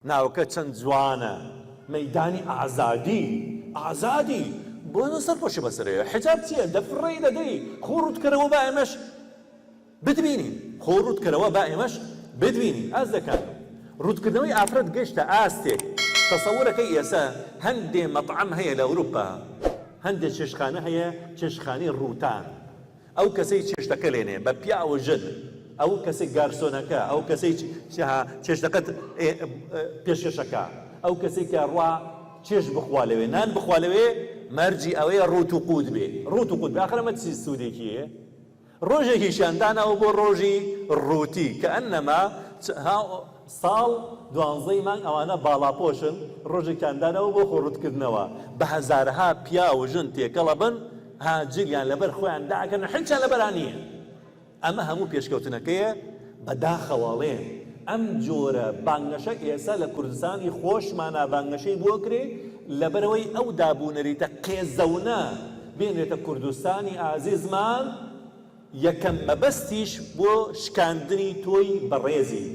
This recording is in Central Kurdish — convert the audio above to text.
ناوکە چەند جوانە مەیدانی ئازادی بۆ سەرپۆشی بەسەرەوە حجاب چییە دەفڕێی دەدەی خۆ ڕوودکەرەوە با ئێمەش بتبینین خۆ ڕوودکەرەوە با ئێمەش بتبینین ئاز دەکات ڕوودکردنەوەی ئافرەت گەشتە ئاستێک تەسەوورەکەی ئێستا هەندێ مەطعەم هەیە لە ئەوروپا هەندێک چێشتخانە هەیە چێشتخانەی ڕووتان ئەو کەسەی چێشتەکە لێنێ بە پیاوە ژن ئەو کەسێک گارسۆنەکە ئەو کەسەی چێشتەکەت پێشکەشەکە ئەو کەسێک کە ڕوا چێش بخوا لەوێ نان بخوا لەوێ مەرجی ئەوەیە ڕوت و قوت بێ ڕوت و قوت بێ ئاخرەمە چی سوودێکیە ڕۆژێکی شاندانەوە بۆ ڕۆژی ڕووتی کە ئەنەما ساڵ 12 مانگ ئەوانە باڵاپۆشن ڕۆژێکیاندانەوە بۆ خۆڕوتکردنەوە بە هەزارها پیا و ژن تێکەڵە بن جریان لەبەر خۆیان داکەن حچیان لەبەران نییە ئەمە هەموو پێشکەوتنەکەیە بەداخەواڵێن ئەم جۆرە بانگەشە ئێستا لە کوردستانی خۆشمانە بانگەشەی بۆ کرێ لەبەرەوەی ئەو دابوونەریتە قێزەونە بێنرێتە کوردستانی ئازیزمان یەکەم مەبەستیش بۆ شکاندنی تۆی بەڕێزی